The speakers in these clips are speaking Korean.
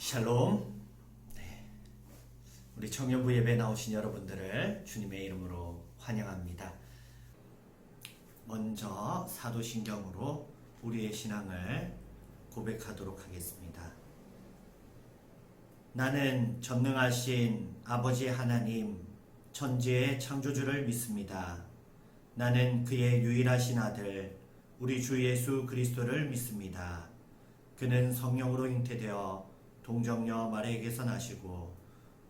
샬롬. 우리 청년부 예배에 나오신 여러분들을 주님의 이름으로 환영합니다. 먼저 사도신경으로 우리의 신앙을 고백하도록 하겠습니다. 나는 전능하신 아버지 하나님, 천지의 창조주를 믿습니다. 나는 그의 유일하신 아들, 우리 주 예수 그리스도를 믿습니다. 그는 성령으로 잉태되어 동정녀 마리아에게서 나시고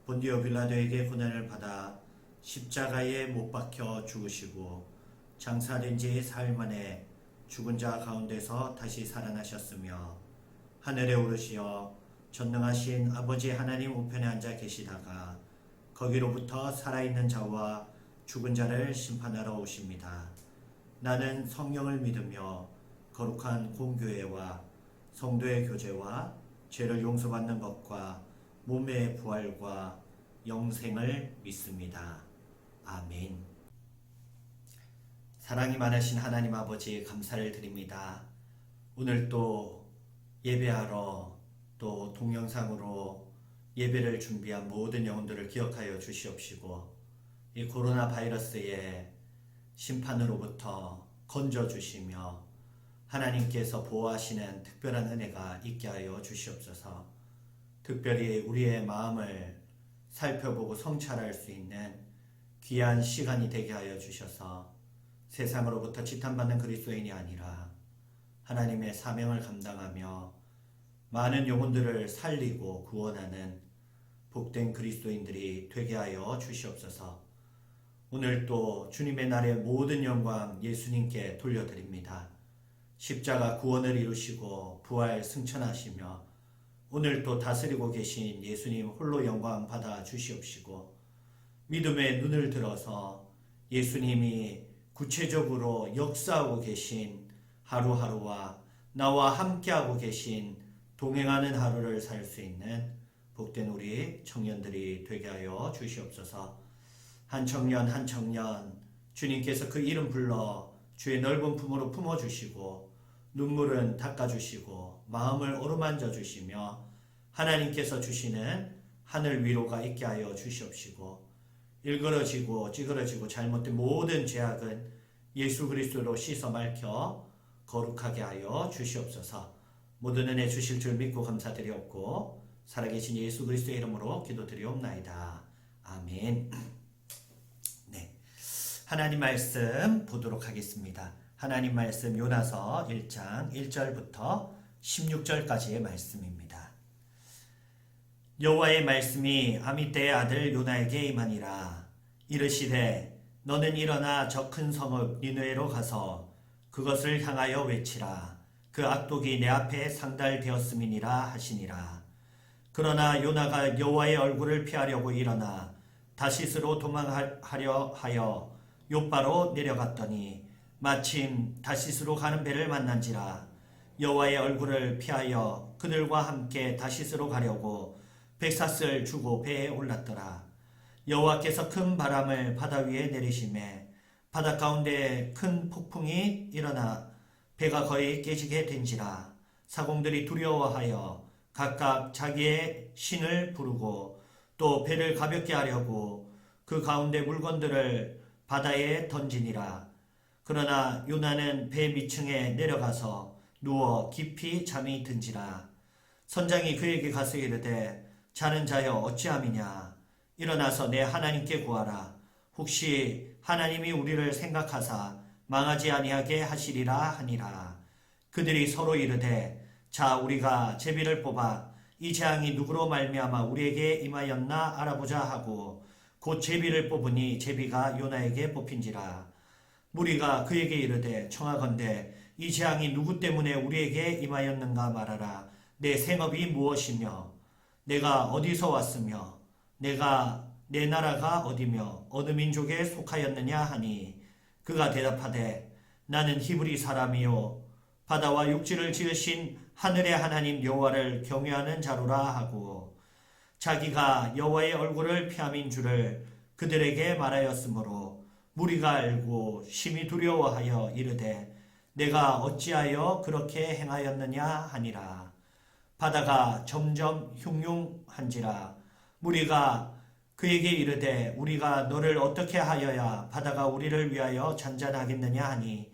본디오 빌라도에게 고난을 받아 십자가에 못 박혀 죽으시고 장사된 지 사흘 만에 죽은 자 가운데서 다시 살아나셨으며 하늘에 오르시어 전능하신 아버지 하나님 우편에 앉아 계시다가 거기로부터 살아있는 자와 죽은 자를 심판하러 오십니다. 나는 성령을 믿으며 거룩한 공교회와 성도의 교제와 죄를 용서받는 것과 몸의 부활과 영생을 믿습니다. 아멘. 사랑이 많으신 하나님 아버지 감사를 드립니다. 오늘 또 예배하러 또 동영상으로 예배를 준비한 모든 영혼들을 기억하여 주시옵시고 이 코로나 바이러스의 심판으로부터 건져주시며 하나님께서 보호하시는 특별한 은혜가 있게 하여 주시옵소서. 특별히 우리의 마음을 살펴보고 성찰할 수 있는 귀한 시간이 되게 하여 주셔서 세상으로부터 지탄받는 그리스도인이 아니라 하나님의 사명을 감당하며 많은 영혼들을 살리고 구원하는 복된 그리스도인들이 되게 하여 주시옵소서. 오늘 또 주님의 날의 모든 영광 예수님께 돌려드립니다. 십자가 구원을 이루시고 부활 승천하시며 오늘 또 다스리고 계신 예수님 홀로 영광 받아 주시옵시고 믿음의 눈을 들어서 예수님이 구체적으로 역사하고 계신 하루하루와 나와 함께하고 계신 동행하는 하루를 살 수 있는 복된 우리 청년들이 되게 하여 주시옵소서. 한 청년 한 청년 주님께서 그 이름 불러 주의 넓은 품으로 품어주시고 눈물은 닦아주시고 마음을 어루만져 주시며 하나님께서 주시는 하늘 위로가 있게 하여 주시옵시고 일그러지고 찌그러지고 잘못된 모든 죄악은 예수 그리스도로 씻어 맑혀 거룩하게 하여 주시옵소서. 모든 은혜 주실 줄 믿고 감사드리옵고 살아계신 예수 그리스도의 이름으로 기도드리옵나이다. 아멘. 네, 하나님 말씀 보도록 하겠습니다. 하나님 말씀 요나서 1장 1절부터 16절까지의 말씀입니다. 여호와의 말씀이 아미떼의 아들 요나에게 임하니라. 이르시되 너는 일어나 저 큰 성읍 니느웨로 가서 그것을 향하여 외치라. 그 악독이 내 앞에 상달되었음이니라 하시니라. 그러나 요나가 여호와의 얼굴을 피하려고 일어나 다시스로 도망하려 하여 욥바로 내려갔더니 마침 다시스로 가는 배를 만난지라. 여호와의 얼굴을 피하여 그들과 함께 다시스로 가려고 백사슬 주고 배에 올랐더라. 여호와께서 큰 바람을 바다 위에 내리심에 바다 가운데 큰 폭풍이 일어나 배가 거의 깨지게 된지라. 사공들이 두려워하여 각각 자기의 신을 부르고 또 배를 가볍게 하려고 그 가운데 물건들을 바다에 던지니라. 그러나 요나는 배 밑층에 내려가서 누워 깊이 잠이 든지라. 선장이 그에게 가서 이르되 자는 자여 어찌함이냐. 일어나서 내 하나님께 구하라. 혹시 하나님이 우리를 생각하사 망하지 아니하게 하시리라 하니라. 그들이 서로 이르되 자 우리가 제비를 뽑아 이 재앙이 누구로 말미암아 우리에게 임하였나 알아보자 하고 곧 제비를 뽑으니 제비가 요나에게 뽑힌지라. 무리가 그에게 이르되 청하건대 이 재앙이 누구 때문에 우리에게 임하였는가 말하라. 내 생업이 무엇이며 내가 어디서 왔으며 내 나라가 어디며 어느 민족에 속하였느냐 하니 그가 대답하되 나는 히브리 사람이요 바다와 육지를 지으신 하늘의 하나님 여호와를 경외하는 자로라 하고 자기가 여호와의 얼굴을 피함인 줄을 그들에게 말하였으므로 무리가 알고 심히 두려워하여 이르되 내가 어찌하여 그렇게 행하였느냐 하니라. 바다가 점점 흉흉한지라. 무리가 그에게 이르되 우리가 너를 어떻게 하여야 바다가 우리를 위하여 잔잔하겠느냐 하니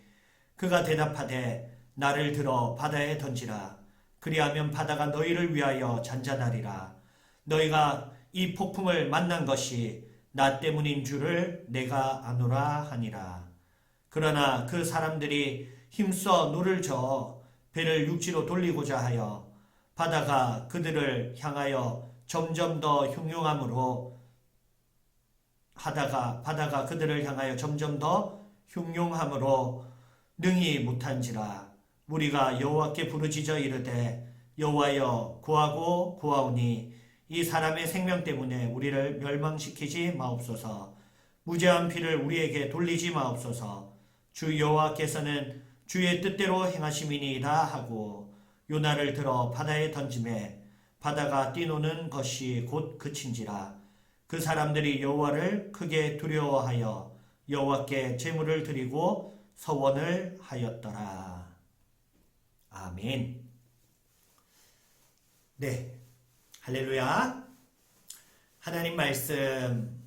그가 대답하되 나를 들어 바다에 던지라. 그리하면 바다가 너희를 위하여 잔잔하리라. 너희가 이 폭풍을 만난 것이 나 때문인 줄을 내가 아노라 하니라. 그러나 그 사람들이 힘써 노를 저어 배를 육지로 돌리고자 하여 바다가 그들을 향하여 점점 더 흉흉함으로 바다가 그들을 향하여 점점 더 흉흉함으로 능히 못한지라. 우리가 여호와께 부르짖어 이르되 여호와여 구하고 구하오니 이 사람의 생명 때문에 우리를 멸망시키지 마옵소서. 무죄한 피를 우리에게 돌리지 마옵소서. 주 여호와께서는 주의 뜻대로 행하심이니이다 하고 요나를 들어 바다에 던지매 바다가 뛰노는 것이 곧 그친지라. 그 사람들이 여호와를 크게 두려워하여 여호와께 제물을 드리고 서원을 하였더라. 아멘. 네, 할렐루야. 하나님 말씀,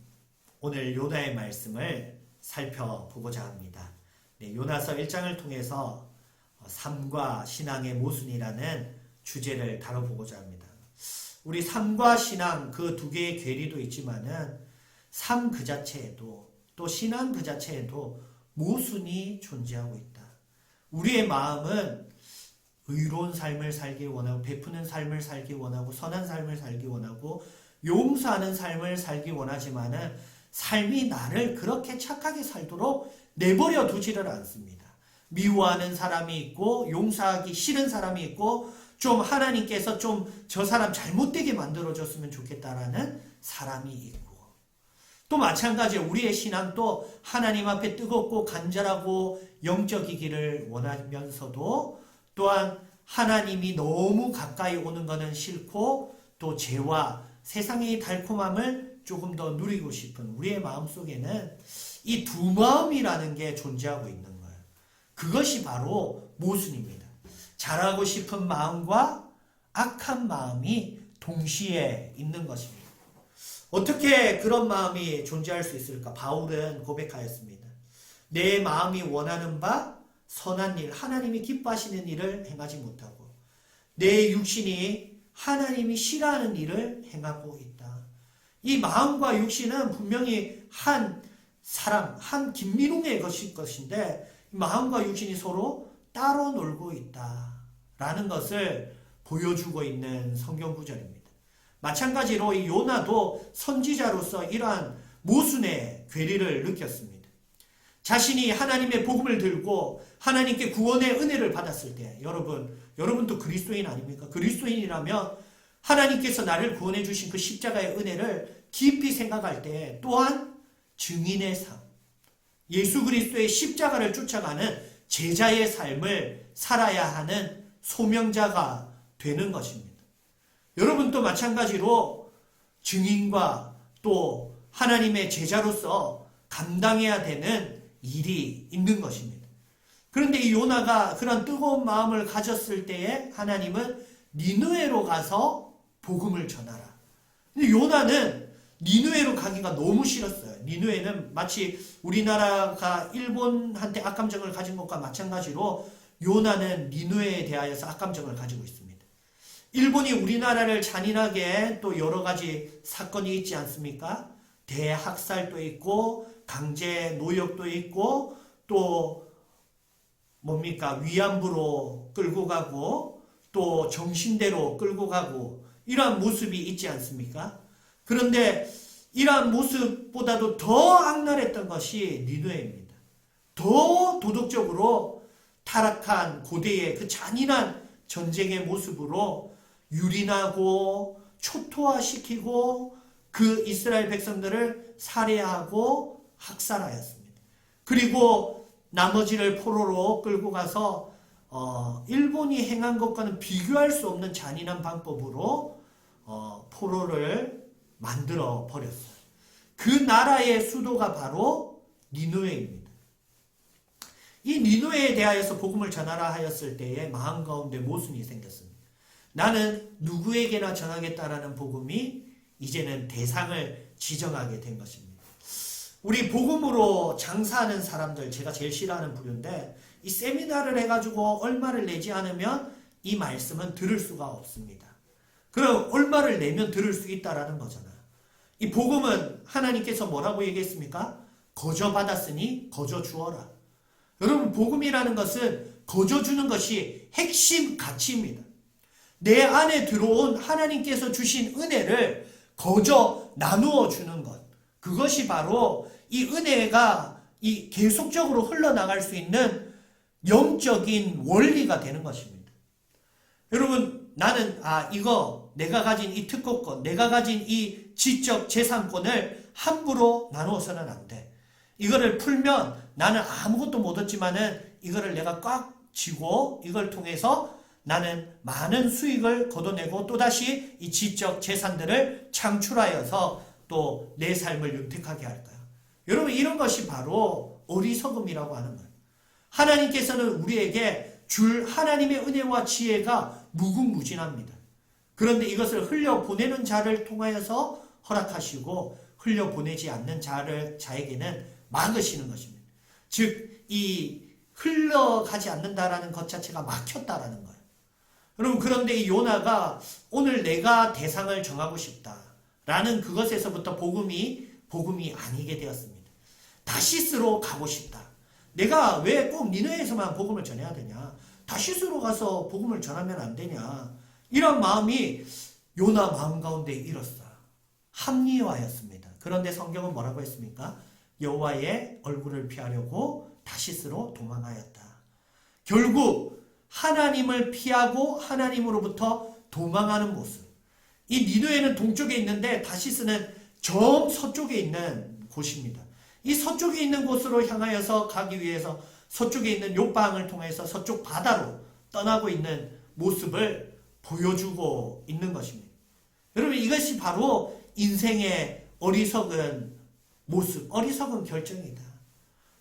오늘 요나의 말씀을 살펴보고자 합니다. 네, 요나서 1장을 통해서 삶과 신앙의 모순이라는 주제를 다뤄보고자 합니다. 우리 삶과 신앙 그 두 개의 괴리도 있지만은 삶 그 자체에도 또 신앙 그 자체에도 모순이 존재하고 있다. 우리의 마음은 의로운 삶을 살기 원하고 베푸는 삶을 살기 원하고 선한 삶을 살기 원하고 용서하는 삶을 살기 원하지만은 삶이 나를 그렇게 착하게 살도록 내버려 두지를 않습니다. 미워하는 사람이 있고 용서하기 싫은 사람이 있고 좀 하나님께서 좀 저 사람 잘못되게 만들어줬으면 좋겠다라는 사람이 있고 또 마찬가지로 우리의 신앙도 하나님 앞에 뜨겁고 간절하고 영적이기를 원하면서도 또한 하나님이 너무 가까이 오는 것은 싫고 또 죄와 세상의 달콤함을 조금 더 누리고 싶은 우리의 마음속에는 이 두 마음이라는 게 존재하고 있는 거예요. 그것이 바로 모순입니다. 잘하고 싶은 마음과 악한 마음이 동시에 있는 것입니다. 어떻게 그런 마음이 존재할 수 있을까? 바울은 고백하였습니다. 내 마음이 원하는 바 선한 일, 하나님이 기뻐하시는 일을 행하지 못하고 내 육신이 하나님이 싫어하는 일을 행하고 있다. 이 마음과 육신은 분명히 한 사람, 한 김민웅의 것인데 마음과 육신이 서로 따로 놀고 있다라는 것을 보여주고 있는 성경 구절입니다. 마찬가지로 이 요나도 선지자로서 이러한 모순의 괴리를 느꼈습니다. 자신이 하나님의 복음을 들고 하나님께 구원의 은혜를 받았을 때 여러분도 그리스도인 아닙니까? 그리스도인이라면 하나님께서 나를 구원해 주신 그 십자가의 은혜를 깊이 생각할 때 또한 증인의 삶, 예수 그리스도의 십자가를 쫓아가는 제자의 삶을 살아야 하는 소명자가 되는 것입니다. 여러분도 마찬가지로 증인과 또 하나님의 제자로서 감당해야 되는 일이 있는 것입니다. 그런데 이 요나가 그런 뜨거운 마음을 가졌을 때에 하나님은 니느웨로 가서 복음을 전하라. 근데 요나는 니느웨로 가기가 너무 싫었어요. 니느웨는 마치 우리나라가 일본한테 악감정을 가진 것과 마찬가지로 요나는 니느웨에 대하여서 악감정을 가지고 있습니다. 일본이 우리나라를 잔인하게 또 여러 가지 사건이 있지 않습니까? 대학살도 있고 강제 노역도 있고 또 위안부로 끌고 가고 또 정신대로 끌고 가고 이러한 모습이 있지 않습니까? 그런데 이러한 모습보다도 더 악랄했던 것이 니느웨입니다. 더 도덕적으로 타락한 고대의 그 잔인한 전쟁의 모습으로 유린하고 초토화시키고 그 이스라엘 백성들을 살해하고 학살하였습니다. 그리고 나머지를 포로로 끌고 가서 일본이 행한 것과는 비교할 수 없는 잔인한 방법으로 포로를 만들어 버렸어요. 그 나라의 수도가 바로 니느웨입니다. 이 니느웨에 대하여서 복음을 전하라 하였을 때에 마음 가운데 모순이 생겼습니다. 나는 누구에게나 전하겠다라는 복음이 이제는 대상을 지정하게 된 것입니다. 우리 복음으로 장사하는 사람들, 제가 제일 싫어하는 부류인데, 이 세미나를 해가지고 얼마를 내지 않으면 이 말씀은 들을 수가 없습니다. 그럼 얼마를 내면 들을 수 있다라는 거잖아요. 이 복음은 하나님께서 뭐라고 얘기했습니까? 거저 받았으니 거저 주어라. 여러분, 복음이라는 것은 거저 주는 것이 핵심 가치입니다. 내 안에 들어온 하나님께서 주신 은혜를 거저 나누어 주는 것. 그것이 바로 이 은혜가 이 계속적으로 흘러나갈 수 있는 영적인 원리가 되는 것입니다. 여러분, 나는 이거 내가 가진 이 특권권, 내가 가진 이 지적 재산권을 함부로 나누어서는 안 돼. 이거를 풀면 나는 아무것도 못 얻지만은 이거를 내가 꽉 쥐고 이걸 통해서 나는 많은 수익을 거둬내고 또다시 이 지적 재산들을 창출하여서 또 내 삶을 윤택하게 할까요? 여러분, 이런 것이 바로 어리석음이라고 하는 거예요. 하나님께서는 우리에게 줄 하나님의 은혜와 지혜가 무궁무진합니다. 그런데 이것을 흘려보내는 자를 통하여서 허락하시고 흘려보내지 않는 자에게는 막으시는 것입니다. 즉, 이 흘러가지 않는다라는 것 자체가 막혔다라는 거예요. 여러분, 그런데 이 요나가 오늘 내가 대상을 정하고 싶다라는 그것에서부터 복음이 아니게 되었습니다. 다시스로 가고 싶다. 내가 왜 꼭 니느웨에서만 복음을 전해야 되냐? 다시스로 가서 복음을 전하면 안 되냐? 이런 마음이 요나 마음 가운데 일었어요. 합리화였습니다. 그런데 성경은 뭐라고 했습니까? 여호와의 얼굴을 피하려고 다시스로 도망하였다. 결국 하나님을 피하고 하나님으로부터 도망하는 모습. 이 니느웨는 동쪽에 있는데 다시스는 저 서쪽에 있는 곳입니다. 이 서쪽에 있는 곳으로 향하여서 가기 위해서 서쪽에 있는 욥방을 통해서 서쪽 바다로 떠나고 있는 모습을 보여주고 있는 것입니다. 여러분, 이것이 바로 인생의 어리석은 모습, 어리석은 결정이다.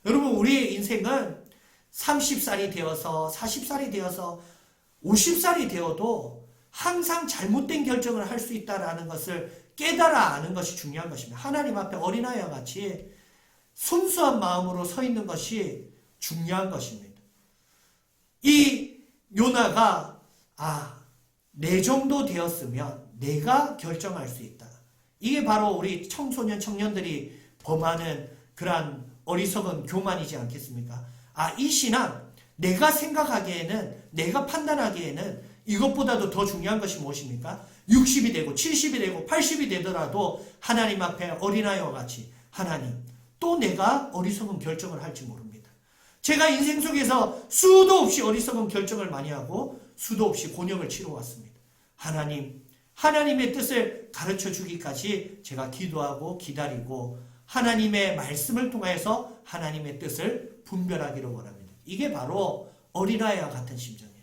여러분, 우리의 인생은 30살이 되어서 40살이 되어서 50살이 되어도 항상 잘못된 결정을 할 수 있다는 것을 깨달아 아는 것이 중요한 것입니다. 하나님 앞에 어린아이와 같이 순수한 마음으로 서 있는 것이 중요한 것입니다. 이 요나가 내 정도 되었으면 내가 결정할 수 있다. 이게 바로 우리 청소년 청년들이 범하는 그러한 어리석은 교만이지 않겠습니까? 이 신앙, 내가 생각하기에는, 내가 판단하기에는 이것보다도 더 중요한 것이 무엇입니까? 60이 되고 70이 되고 80이 되더라도 하나님 앞에 어린아이와 같이, 하나님, 또 내가 어리석은 결정을 할지 모릅니다. 제가 인생 속에서 수도 없이 어리석은 결정을 많이 하고 수도 없이 곤욕을 치러왔습니다. 하나님, 하나님의 뜻을 가르쳐 주기까지 제가 기도하고 기다리고 하나님의 말씀을 통해서 하나님의 뜻을 분별하기를 원합니다. 이게 바로 어린아이와 같은 심정이에요.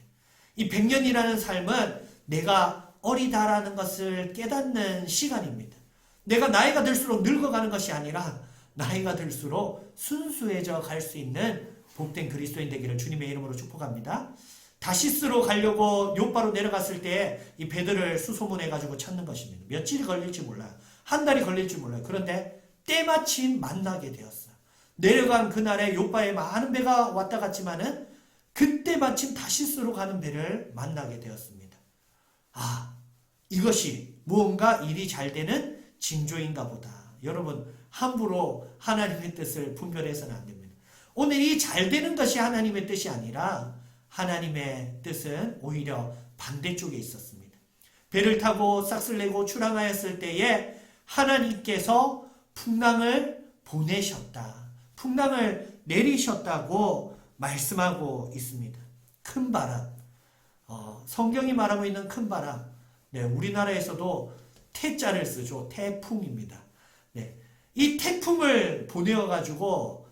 이 100년이라는 삶은 내가 어리다라는 것을 깨닫는 시간입니다. 내가 나이가 들수록 늙어가는 것이 아니라 나이가 들수록 순수해져 갈 수 있는 복된 그리스도인 되기를 주님의 이름으로 축복합니다. 다시스로 가려고 욥바로 내려갔을 때 이 배들을 수소문해가지고 찾는 것입니다. 며칠이 걸릴지 몰라요. 한 달이 걸릴지 몰라요. 그런데 때마침 만나게 되었어요. 내려간 그날에 욥바에 많은 배가 왔다 갔지만은 그때 마침 다시스로 가는 배를 만나게 되었습니다. 이것이 무언가 일이 잘 되는 징조인가 보다. 여러분, 함부로 하나님의 뜻을 분별해서는 안 됩니다. 오늘 이 잘 되는 것이 하나님의 뜻이 아니라 하나님의 뜻은 오히려 반대쪽에 있었습니다. 배를 타고 싹쓸 내고 출항하였을 때에 하나님께서 풍랑을 보내셨다. 풍랑을 내리셨다고 말씀하고 있습니다. 큰 바람. 성경이 말하고 있는 큰 바람. 네, 우리나라에서도 태자를 쓰죠. 태풍입니다. 네, 이 태풍을 보내어가지고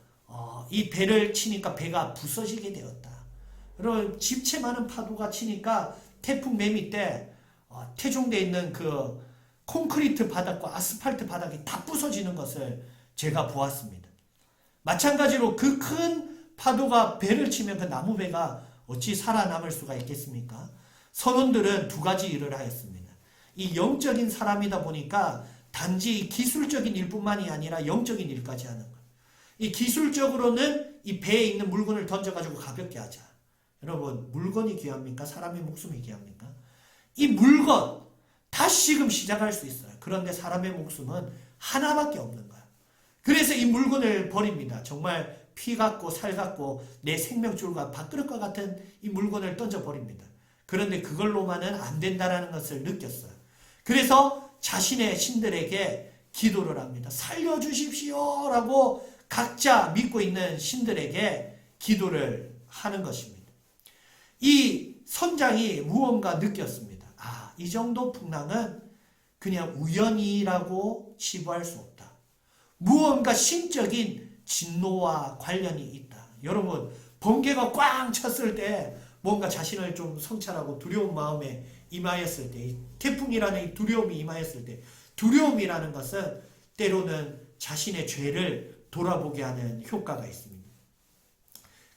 이 배를 치니까 배가 부서지게 되었다. 여러분, 집채 많은 파도가 치니까 태풍 매 밑에 태종되어 있는 그 콘크리트 바닥과 아스팔트 바닥이 다 부서지는 것을 제가 보았습니다. 마찬가지로 그 큰 파도가 배를 치면 그 나무배가 어찌 살아남을 수가 있겠습니까? 선원들은 두 가지 일을 하였습니다. 이 영적인 사람이다 보니까 단지 기술적인 일뿐만이 아니라 영적인 일까지 하는 거예요. 이 기술적으로는 이 배에 있는 물건을 던져가지고 가볍게 하자. 여러분, 물건이 귀합니까? 사람의 목숨이 귀합니까? 이 물건 다시금 시작할 수 있어요. 그런데 사람의 목숨은 하나밖에 없는 거야. 그래서 이 물건을 버립니다. 정말 피 같고 살 같고 내 생명줄과 밥그릇과 같은 이 물건을 던져버립니다. 그런데 그걸로만은 안 된다라는 것을 느꼈어요. 그래서 자신의 신들에게 기도를 합니다. 살려주십시오 라고 각자 믿고 있는 신들에게 기도를 하는 것입니다. 이 선장이 무언가 느꼈습니다. 아, 이 정도 풍랑은 그냥 우연이라고 치부할 수 없다. 무언가 신적인 진노와 관련이 있다. 여러분, 번개가 꽝 쳤을 때 뭔가 자신을 좀 성찰하고 두려운 마음에 임하였을 때, 태풍이라는 이 두려움이 임하였을 때, 두려움이라는 것은 때로는 자신의 죄를 돌아보게 하는 효과가 있습니다.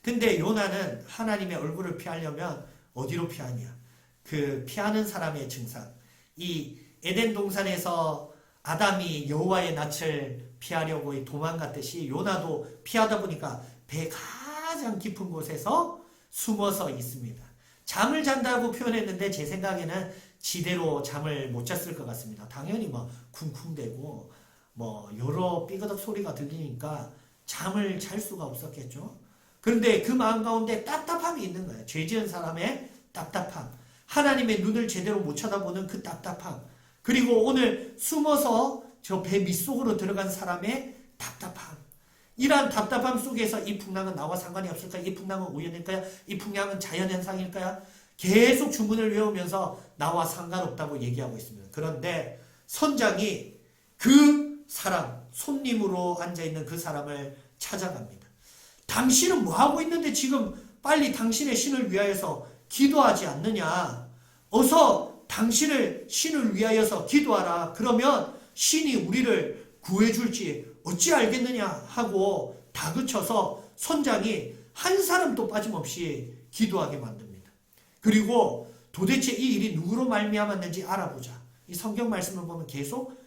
근데 요나는 하나님의 얼굴을 피하려면 어디로 피하냐? 그 피하는 사람의 증상. 이 에덴 동산에서 아담이 여호와의 낯을 피하려고 도망갔듯이 요나도 피하다 보니까 배 가장 깊은 곳에서 숨어서 있습니다. 잠을 잔다고 표현했는데 제 생각에는 지대로 잠을 못 잤을 것 같습니다. 당연히 뭐 쿵쿵대고 뭐 여러 삐그덕 소리가 들리니까 잠을 잘 수가 없었겠죠. 그런데 그 마음 가운데 답답함이 있는 거예요. 죄 지은 사람의 답답함. 하나님의 눈을 제대로 못 쳐다보는 그 답답함. 그리고 오늘 숨어서 저 배 밑속으로 들어간 사람의 답답함. 이러한 답답함 속에서 이 풍랑은 나와 상관이 없을까요? 이 풍랑은 우연일까요? 이 풍랑은 자연현상일까요? 계속 주문을 외우면서 나와 상관없다고 얘기하고 있습니다. 그런데 선장이 그 사람, 손님으로 앉아있는 그 사람을 찾아갑니다. 당신은 뭐하고 있는데 지금 빨리 당신의 신을 위하여서 기도하지 않느냐? 어서 당신을 신을 위하여서 기도하라. 그러면 신이 우리를 구해줄지 어찌 알겠느냐 하고 다그쳐서 선장이 한 사람도 빠짐없이 기도하게 만듭니다. 그리고 도대체 이 일이 누구로 말미암았는지 알아보자. 이 성경 말씀을 보면 계속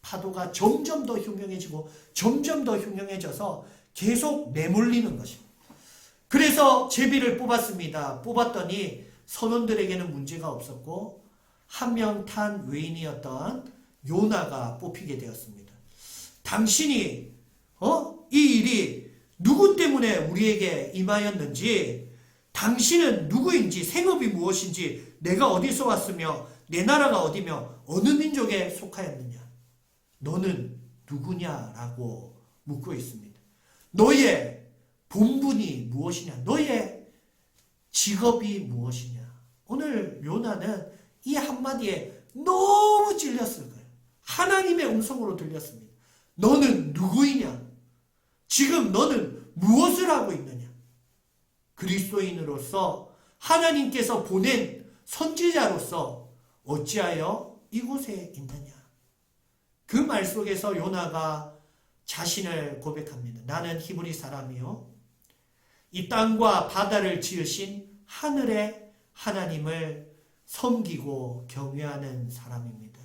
파도가 점점 더 흉흉해지고 점점 더 흉흉해져서 계속 내몰리는 것입니다. 그래서 제비를 뽑았습니다. 뽑았더니 선원들에게는 문제가 없었고 한 명 탄 외인이었던 요나가 뽑히게 되었습니다. 당신이 이 일이 누구 때문에 우리에게 임하였는지, 당신은 누구인지, 생업이 무엇인지, 내가 어디서 왔으며 내 나라가 어디며 어느 민족에 속하였느냐, 너는 누구냐라고 묻고 있습니다. 너의 본분이 무엇이냐, 너의 직업이 무엇이냐. 오늘 요나는 이 한마디에 너무 찔렸을 거예요. 하나님의 음성으로 들렸습니다. 너는 누구이냐? 지금 너는 무엇을 하고 있느냐? 그리스도인으로서 하나님께서 보낸 선지자로서 어찌하여 이곳에 있느냐? 그 말 속에서 요나가 자신을 고백합니다. 나는 히브리 사람이요, 이 땅과 바다를 지으신 하늘의 하나님을 섬기고 경외하는 사람입니다.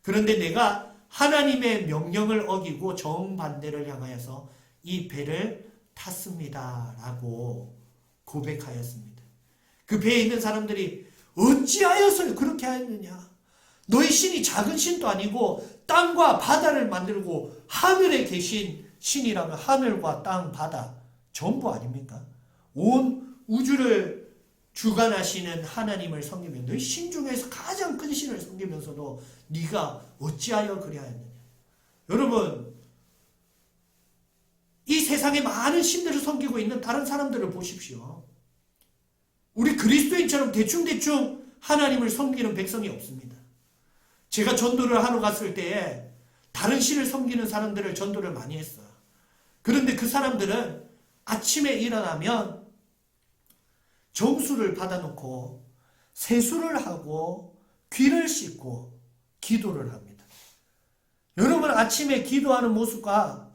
그런데 내가 하나님의 명령을 어기고 정반대를 향하여서 이 배를 탔습니다 라고 고백하였습니다. 그 배에 있는 사람들이 어찌하여서 그렇게 하였느냐? 너희 신이 작은 신도 아니고 땅과 바다를 만들고 하늘에 계신 신이라면 하늘과 땅, 바다 전부 아닙니까? 온 우주를 주관하시는 하나님을 섬기면 너희 신 중에서 가장 큰 신을 섬기면서도 네가 어찌하여 그리하였느냐? 여러분, 이 세상에 많은 신들을 섬기고 있는 다른 사람들을 보십시오. 우리 그리스도인처럼 대충대충 하나님을 섬기는 백성이 없습니다. 제가 전도를 하러 갔을 때에 다른 신을 섬기는 사람들을 전도를 많이 했어요. 그런데 그 사람들은 아침에 일어나면 정수를 받아놓고 세수를 하고 귀를 씻고 기도를 합니다. 여러분, 아침에 기도하는 모습과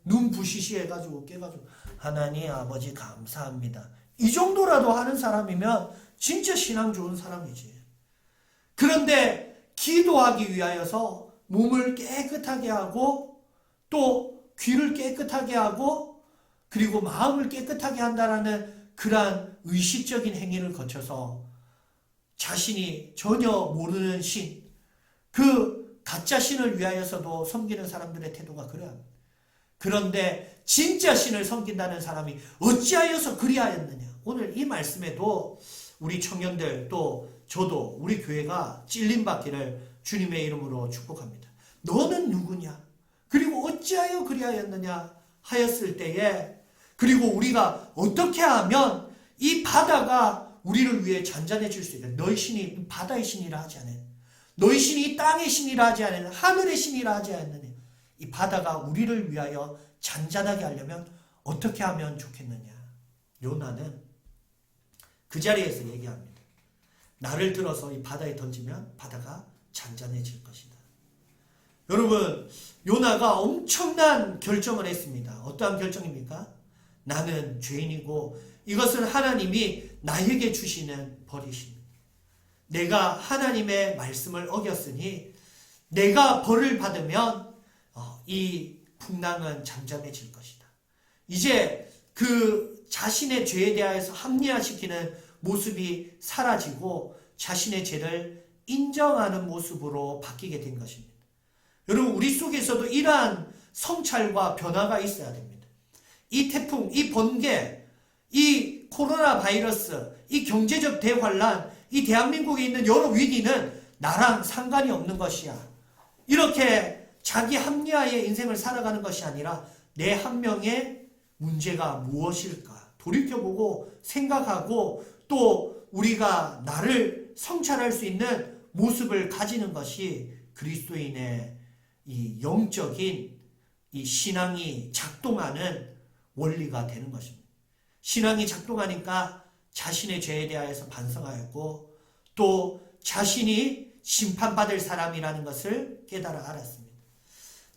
눈 부시시 해가지고 깨가지고 하나님 아버지 감사합니다, 이 정도라도 하는 사람이면 진짜 신앙 좋은 사람이지. 그런데 기도하기 위하여서 몸을 깨끗하게 하고 또 귀를 깨끗하게 하고 그리고 마음을 깨끗하게 한다라는 그러한 의식적인 행위를 거쳐서 자신이 전혀 모르는 신, 그 가짜 신을 위하여서도 섬기는 사람들의 태도가 그래요. 그런데 진짜 신을 섬긴다는 사람이 어찌하여서 그리하였느냐. 오늘 이 말씀에도 우리 청년들 또 저도 우리 교회가 찔림받기를 주님의 이름으로 축복합니다. 너는 누구냐? 그리고 어찌하여 그리하였느냐 하였을 때에 그리고 우리가 어떻게 하면 이 바다가 우리를 위해 잔잔해질 수 있냐. 너희 신이 바다의 신이라 하지 않아요. 너희 신이 땅의 신이라 하지 않아요. 하늘의 신이라 하지 않느냐. 이 바다가 우리를 위하여 잔잔하게 하려면 어떻게 하면 좋겠느냐. 요나는 그 자리에서 얘기합니다. 나를 들어서 이 바다에 던지면 바다가 잔잔해질 것이다. 여러분, 요나가 엄청난 결정을 했습니다. 어떠한 결정입니까? 나는 죄인이고 이것은 하나님이 나에게 주시는 벌이십니다. 내가 하나님의 말씀을 어겼으니 내가 벌을 받으면 이 풍랑은 잠잠해질 것이다. 이제 그 자신의 죄에 대하여서 합리화시키는 모습이 사라지고 자신의 죄를 인정하는 모습으로 바뀌게 된 것입니다. 여러분, 우리 속에서도 이러한 성찰과 변화가 있어야 됩니다. 이 태풍, 이 번개, 이 코로나 바이러스, 이 경제적 대환란, 이 대한민국에 있는 여러 위기는 나랑 상관이 없는 것이야. 이렇게 자기 합리화의 인생을 살아가는 것이 아니라 내 한 명의 문제가 무엇일까 돌이켜보고 생각하고 또 우리가 나를 성찰할 수 있는 모습을 가지는 것이 그리스도인의 이 영적인 이 신앙이 작동하는 원리가 되는 것입니다. 신앙이 작동하니까 자신의 죄에 대하여서 반성하였고 또 자신이 심판받을 사람이라는 것을 깨달아 알았습니다.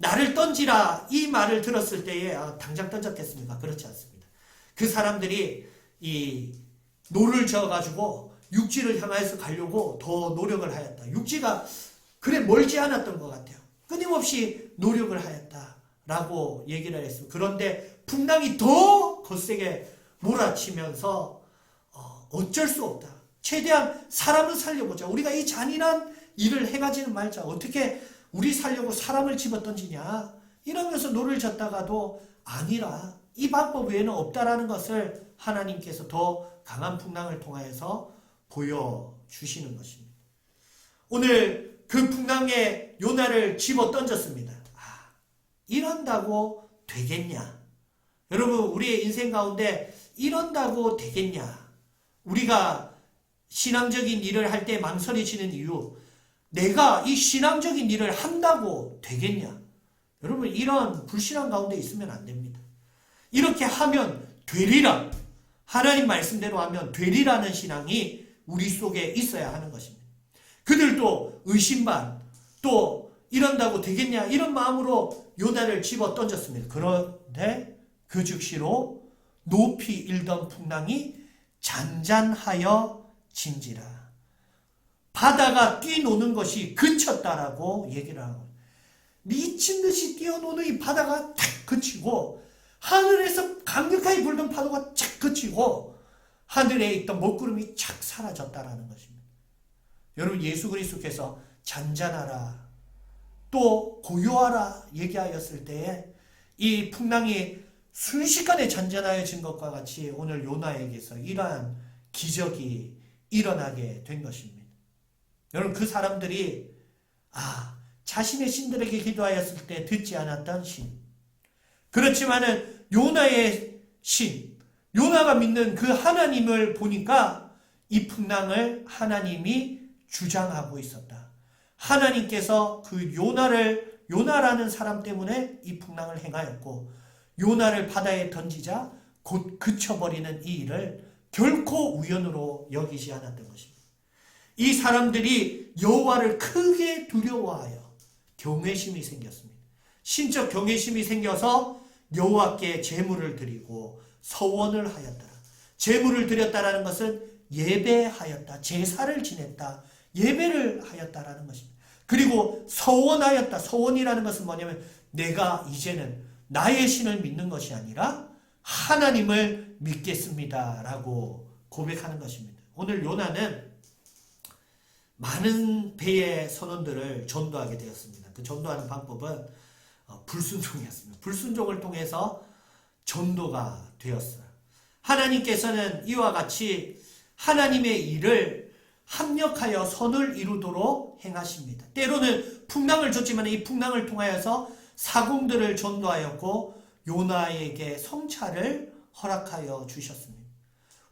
나를 던지라 이 말을 들었을 때에 당장 던졌겠습니까? 그렇지 않습니다. 그 사람들이 이 노를 저어가지고 육지를 향해서 가려고 더 노력을 하였다. 육지가 그래 멀지 않았던 것 같아요. 끊임없이 노력을 하였다라고 얘기를 했습니다. 그런데 풍랑이 더 거세게 몰아치면서 어쩔 수 없다. 최대한 사람을 살려보자. 우리가 이 잔인한 일을 해가지는 말자. 어떻게 우리 살려고 사람을 집어던지냐. 이러면서 노를 젓다가도 아니라 이 방법 외에는 없다라는 것을 하나님께서 더 강한 풍랑을 통하여서 보여주시는 것입니다. 오늘 그 풍랑에 요나를 집어 던졌습니다. 이런다고 되겠냐? 여러분, 우리의 인생 가운데 이런다고 되겠냐? 우리가 신앙적인 일을 할 때 망설여지는 이유, 내가 이 신앙적인 일을 한다고 되겠냐? 여러분, 이런 불신앙 가운데 있으면 안 됩니다. 이렇게 하면 되리라. 하나님 말씀대로 하면 되리라는 신앙이 우리 속에 있어야 하는 것입니다. 그들도 의심 반, 또 이런다고 되겠냐 이런 마음으로 요나를 집어 던졌습니다. 그런데 그 즉시로 높이 일던 풍랑이 잔잔하여 진지라. 바다가 뛰노는 것이 그쳤다라고 얘기를 하고 미친 듯이 뛰어노는 이 바다가 탁 그치고 하늘에서 강력하게 불던 파도가 착 그치고 하늘에 있던 먹구름이 착 사라졌다라는 것입니다. 여러분, 예수 그리스도께서 잔잔하라 또 고요하라 얘기하였을 때에 이 풍랑이 순식간에 잔잔하여진 것과 같이 오늘 요나에게서 이러한 기적이 일어나게 된 것입니다. 여러분, 그 사람들이 자신의 신들에게 기도하였을 때 듣지 않았던 신, 그렇지만은 요나의 신, 요나가 믿는 그 하나님을 보니까 이 풍랑을 하나님이 주장하고 있었다. 하나님께서 그 요나라는 사람 때문에 이 풍랑을 행하였고 요나를 바다에 던지자 곧 그쳐버리는 이 일을 결코 우연으로 여기지 않았던 것입니다. 이 사람들이 여호와를 크게 두려워하여 경외심이 생겼습니다. 신적 경외심이 생겨서 여호와께 제물을 드리고 서원을 하였더라. 제물을 드렸다라는 것은 예배하였다. 제사를 지냈다. 예배를 하였다라는 것입니다. 그리고 서원하였다. 서원이라는 것은 뭐냐면 내가 이제는 나의 신을 믿는 것이 아니라 하나님을 믿겠습니다. 라고 고백하는 것입니다. 오늘 요나는 많은 배의 선원들을 전도하게 되었습니다. 그 전도하는 방법은 불순종이었습니다. 불순종을 통해서 전도가 되었어요. 하나님께서는 이와 같이 하나님의 일을 합력하여 선을 이루도록 행하십니다. 때로는 풍랑을 줬지만 이 풍랑을 통하여서 사공들을 전도하였고 요나에게 성찰을 허락하여 주셨습니다.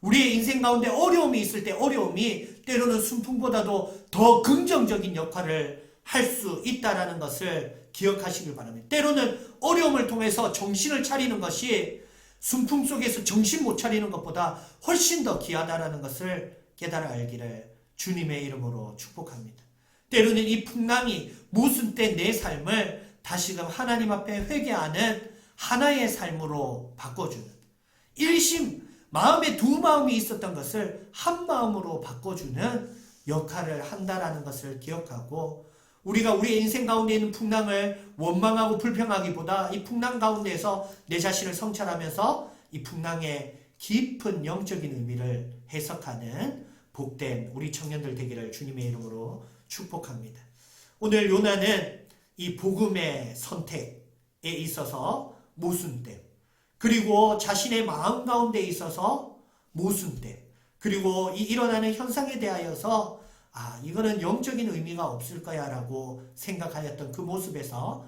우리의 인생 가운데 어려움이 있을 때 어려움이 때로는 순풍보다도 더 긍정적인 역할을 할 수 있다는 것을 기억하시길 바랍니다. 때로는 어려움을 통해서 정신을 차리는 것이 순풍 속에서 정신 못 차리는 것보다 훨씬 더 귀하다는 것을 깨달아 알기를 주님의 이름으로 축복합니다. 때로는 이 풍랑이 무슨 때 내 삶을 다시금 하나님 앞에 회개하는 하나의 삶으로 바꿔주는 일심 마음에 두 마음이 있었던 것을 한 마음으로 바꿔주는 역할을 한다라는 것을 기억하고 우리가 우리의 인생 가운데 있는 풍랑을 원망하고 불평하기보다 이 풍랑 가운데에서 내 자신을 성찰하면서 이 풍랑의 깊은 영적인 의미를 해석하는 복된 우리 청년들 되기를 주님의 이름으로 축복합니다. 오늘 요나는 이 복음의 선택에 있어서 모순됨, 그리고 자신의 마음 가운데 있어서 모순됨, 그리고 이 일어나는 현상에 대하여서 이거는 영적인 의미가 없을 거야 라고 생각하였던 그 모습에서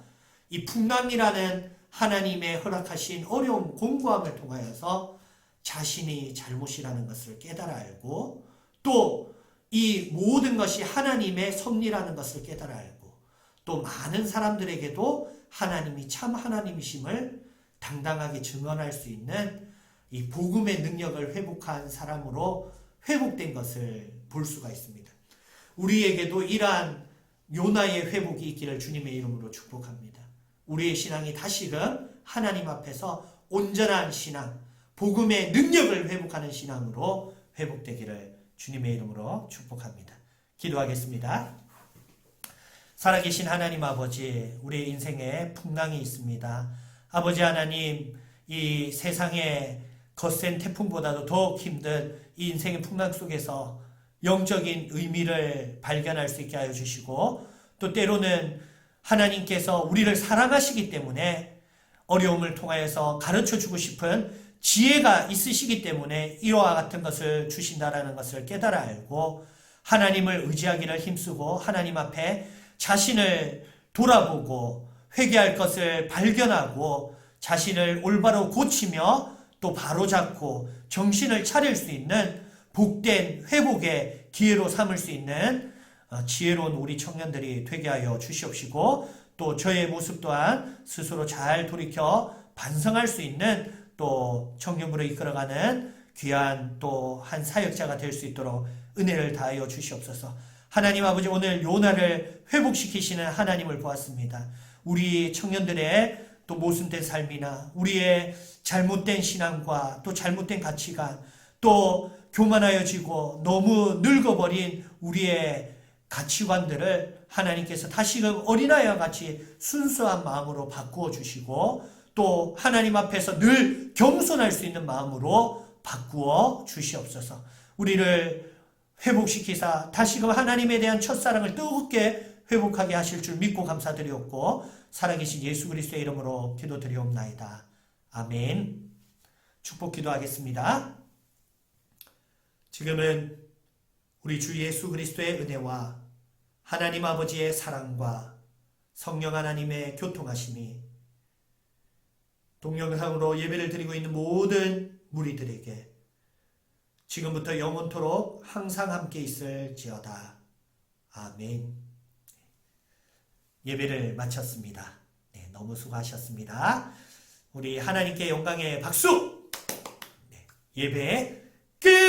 이 풍랑이라는 하나님의 허락하신 어려움, 공고함을 통하여서 자신이 잘못이라는 것을 깨달아 알고 또 이 모든 것이 하나님의 섭리라는 것을 깨달아 알고 또 많은 사람들에게도 하나님이 참 하나님이심을 당당하게 증언할 수 있는 이 복음의 능력을 회복한 사람으로 회복된 것을 볼 수가 있습니다. 우리에게도 이러한 요나의 회복이 있기를 주님의 이름으로 축복합니다. 우리의 신앙이 다시금 하나님 앞에서 온전한 신앙, 복음의 능력을 회복하는 신앙으로 회복되기를 주님의 이름으로 축복합니다. 기도하겠습니다. 살아계신 하나님 아버지, 우리 인생에 풍랑이 있습니다. 아버지 하나님, 이 세상의 거센 태풍보다도 더욱 힘든 이 인생의 풍랑 속에서 영적인 의미를 발견할 수 있게 하여 주시고 또 때로는 하나님께서 우리를 사랑하시기 때문에 어려움을 통하여서 가르쳐주고 싶은 지혜가 있으시기 때문에 이와 같은 것을 주신다라는 것을 깨달아 알고 하나님을 의지하기를 힘쓰고 하나님 앞에 자신을 돌아보고 회개할 것을 발견하고 자신을 올바로 고치며 또 바로잡고 정신을 차릴 수 있는 복된 회복의 기회로 삼을 수 있는 지혜로운 우리 청년들이 되게 하여 주시옵시고 또 저의 모습 또한 스스로 잘 돌이켜 반성할 수 있는 또 청년부로 이끌어가는 귀한 또 한 사역자가 될 수 있도록 은혜를 다하여 주시옵소서. 하나님 아버지, 오늘 요나를 회복시키시는 하나님을 보았습니다. 우리 청년들의 또 모순된 삶이나 우리의 잘못된 신앙과 또 잘못된 가치관 또 교만하여지고 너무 늙어버린 우리의 가치관들을 하나님께서 다시금 어린아이와 같이 순수한 마음으로 바꾸어 주시고 또 하나님 앞에서 늘 겸손할 수 있는 마음으로 바꾸어 주시옵소서. 우리를 회복시키사 다시금 하나님에 대한 첫사랑을 뜨겁게 회복하게 하실 줄 믿고 감사드리옵고 살아계신 예수 그리스도의 이름으로 기도드리옵나이다. 아멘. 축복 기도하겠습니다. 지금은 우리 주 예수 그리스도의 은혜와 하나님 아버지의 사랑과 성령 하나님의 교통하심이 동영상으로 예배를 드리고 있는 모든 무리들에게 지금부터 영원토록 항상 함께 있을지어다. 아멘. 예배를 마쳤습니다. 네, 너무 수고하셨습니다. 우리 하나님께 영광의 박수! 네, 예배 끝!